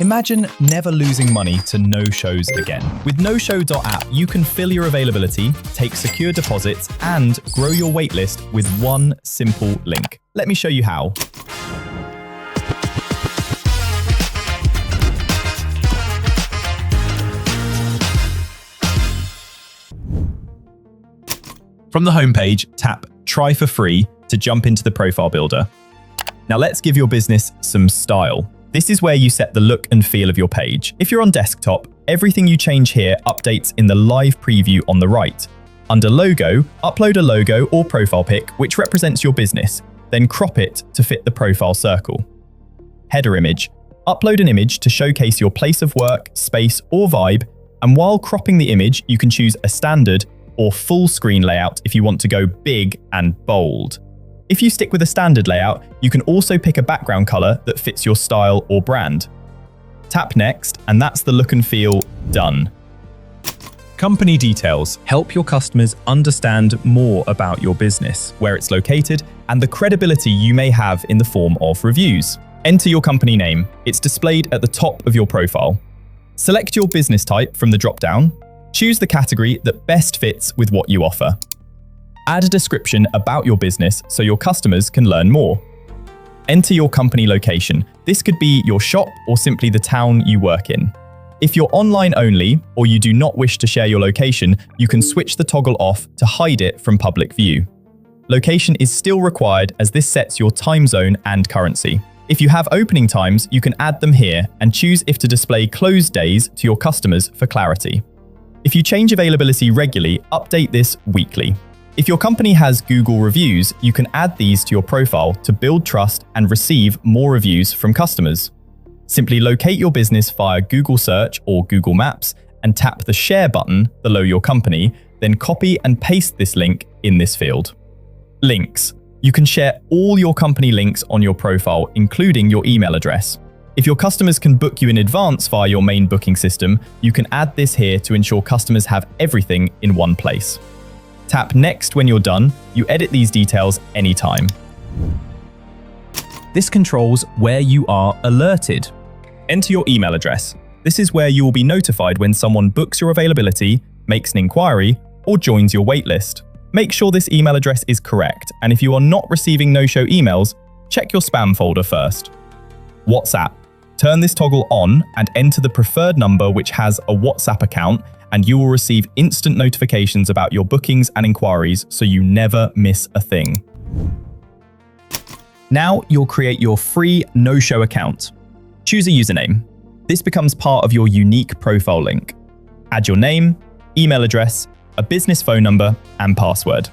Imagine never losing money to no-shows again. With NoSho.app, you can fill your availability, take secure deposits, and grow your waitlist with one simple link. Let me show you how. From the homepage, tap Try for Free to jump into the profile builder. Now let's give your business some style. This is where you set the look and feel of your page. If you're on desktop, everything you change here updates in the live preview on the right. Under Logo, upload a logo or profile pic which represents your business, then crop it to fit the profile circle. Header image. Upload an image to showcase your place of work, space, or vibe, and while cropping the image, you can choose a standard or full screen layout if you want to go big and bold. If you stick with a standard layout, you can also pick a background color that fits your style or brand. Tap Next, and that's the look and feel done. Company details help your customers understand more about your business, where it's located, and the credibility you may have in the form of reviews. Enter your company name. It's displayed at the top of your profile. Select your business type from the drop-down. Choose the category that best fits with what you offer. Add a description about your business so your customers can learn more. Enter your company location. This could be your shop or simply the town you work in. If you're online only or you do not wish to share your location, you can switch the toggle off to hide it from public view. Location is still required as this sets your time zone and currency. If you have opening times, you can add them here and choose if to display closed days to your customers for clarity. If you change availability regularly, update this weekly. If your company has Google reviews, you can add these to your profile to build trust and receive more reviews from customers. Simply locate your business via Google Search or Google Maps and tap the Share button below your company, then copy and paste this link in this field. Links. You can share all your company links on your profile, including your email address. If your customers can book you in advance via your main booking system, you can add this here to ensure customers have everything in one place. Tap Next when you're done. You edit these details anytime. This controls where you are alerted. Enter your email address. This is where you will be notified when someone books your availability, makes an inquiry, or joins your waitlist. Make sure this email address is correct, and if you are not receiving no-show emails, check your spam folder first. WhatsApp. Turn this toggle on and enter the preferred number which has a WhatsApp account, and you will receive instant notifications about your bookings and inquiries so you never miss a thing. Now you'll create your free no-show account. Choose a username. This becomes part of your unique profile link. Add your name, email address, a business phone number, and password.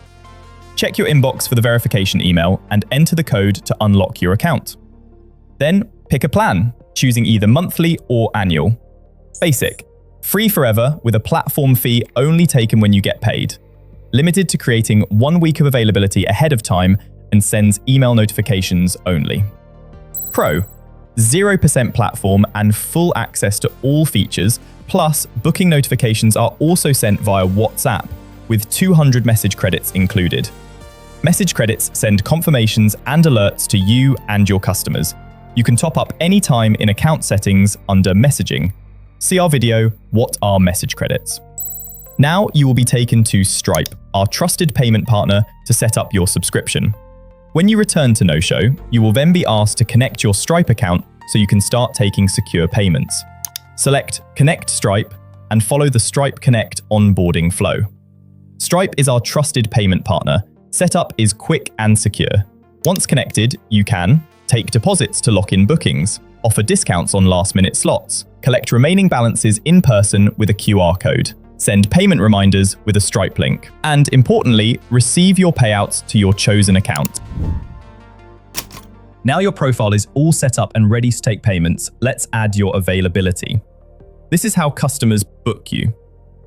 Check your inbox for the verification email and enter the code to unlock your account. Then pick a plan, choosing either monthly or annual. Basic. Free forever with a platform fee only taken when you get paid. Limited to creating 1 week of availability ahead of time and sends email notifications only. Pro. 0% platform and full access to all features, plus booking notifications are also sent via WhatsApp with 200 message credits included. Message credits send confirmations and alerts to you and your customers. You can top up anytime in account settings under messaging. See our video, What are message credits? Now you will be taken to Stripe, our trusted payment partner, to set up your subscription. When you return to No-Show, you will then be asked to connect your Stripe account so you can start taking secure payments. Select Connect Stripe and follow the Stripe Connect onboarding flow. Stripe is our trusted payment partner. Setup is quick and secure. Once connected, you can take deposits to lock in bookings, offer discounts on last-minute slots, collect remaining balances in person with a QR code, send payment reminders with a Stripe link, and importantly, receive your payouts to your chosen account. Now your profile is all set up and ready to take payments, let's add your availability. This is how customers book you.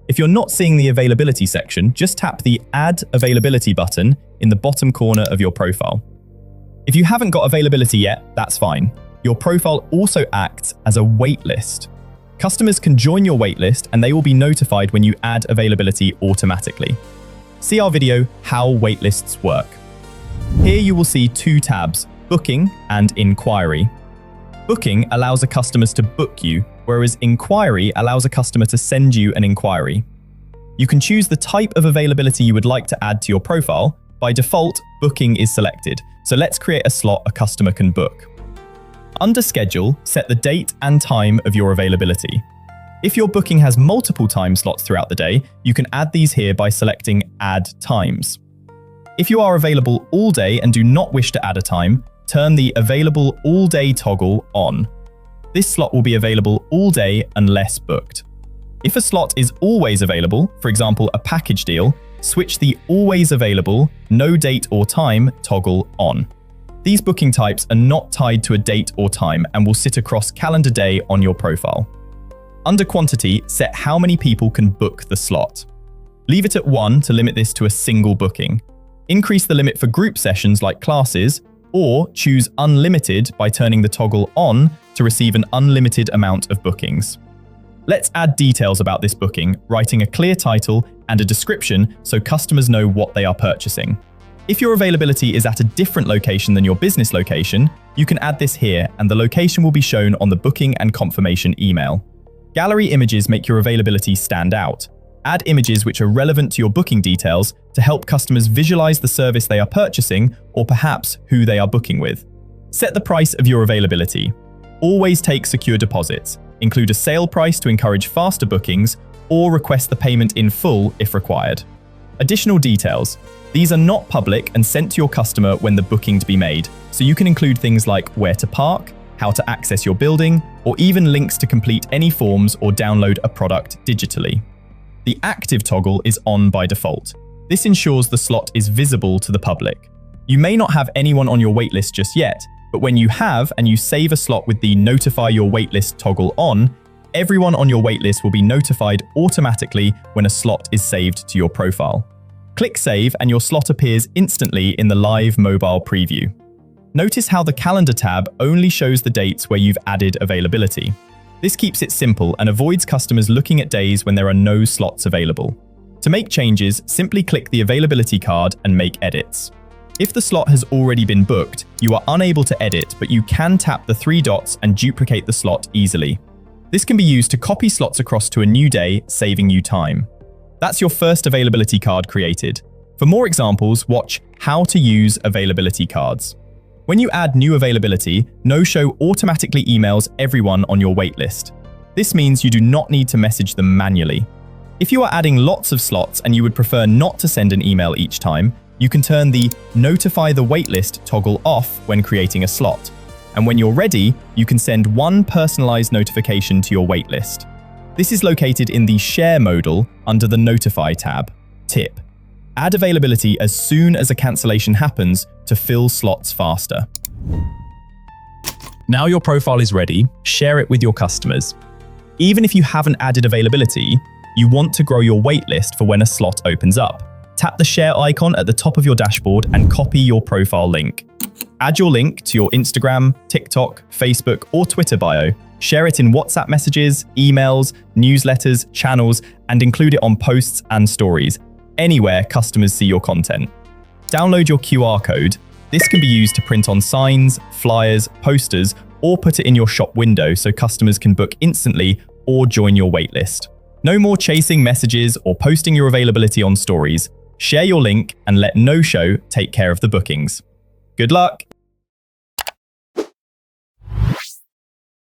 If you're not seeing the availability section, just tap the Add Availability button in the bottom corner of your profile. If you haven't got availability yet, that's fine. Your profile also acts as a waitlist. Customers can join your waitlist and they will be notified when you add availability automatically. See our video, How Waitlists Work. Here you will see two tabs, Booking and Inquiry. Booking allows a customer to book you, whereas inquiry allows a customer to send you an inquiry. You can choose the type of availability you would like to add to your profile. By default, booking is selected, so let's create a slot a customer can book. Under schedule, set the date and time of your availability. If your booking has multiple time slots throughout the day, you can add these here by selecting Add Times. If you are available all day and do not wish to add a time, turn the Available All Day toggle on. This slot will be available all day unless booked. If a slot is always available, for example a package deal, switch the Always Available, No Date or Time toggle on. These booking types are not tied to a date or time and will sit across calendar day on your profile. Under quantity, set how many people can book the slot. Leave it at 1 to limit this to a single booking. Increase the limit for group sessions like classes, or choose Unlimited by turning the toggle on to receive an unlimited amount of bookings. Let's add details about this booking, writing a clear title and a description so customers know what they are purchasing. If your availability is at a different location than your business location, you can add this here and the location will be shown on the booking and confirmation email. Gallery images make your availability stand out. Add images which are relevant to your booking details to help customers visualize the service they are purchasing or perhaps who they are booking with. Set the price of your availability. Always take secure deposits. Include a sale price to encourage faster bookings or request the payment in full if required. Additional details. These are not public and sent to your customer when the booking to be made, so you can include things like where to park, how to access your building, or even links to complete any forms or download a product digitally. The active toggle is on by default. This ensures the slot is visible to the public. You may not have anyone on your waitlist just yet, but when you have and you save a slot with the Notify Your Waitlist toggle on, everyone on your waitlist will be notified automatically when a slot is saved to your profile. Click Save and your slot appears instantly in the live mobile preview. Notice how the Calendar tab only shows the dates where you've added availability. This keeps it simple and avoids customers looking at days when there are no slots available. To make changes, simply click the availability card and make edits. If the slot has already been booked, you are unable to edit, but you can tap the 3 dots and duplicate the slot easily. This can be used to copy slots across to a new day, saving you time. That's your first availability card created. For more examples, watch How to Use Availability Cards. When you add new availability, NoSho automatically emails everyone on your waitlist. This means you do not need to message them manually. If you are adding lots of slots and you would prefer not to send an email each time, you can turn the Notify the Waitlist toggle off when creating a slot. And when you're ready, you can send one personalized notification to your waitlist. This is located in the Share modal under the Notify tab. Tip: add availability as soon as a cancellation happens to fill slots faster. Now your profile is ready, share it with your customers. Even if you haven't added availability, you want to grow your waitlist for when a slot opens up. Tap the share icon at the top of your dashboard and copy your profile link. Add your link to your Instagram, TikTok, Facebook, or Twitter bio. Share it in WhatsApp messages, emails, newsletters, channels, and include it on posts and stories, anywhere customers see your content. Download your QR code. This can be used to print on signs, flyers, posters, or put it in your shop window so customers can book instantly or join your waitlist. No more chasing messages or posting your availability on stories. Share your link and let NoSho take care of the bookings. Good luck!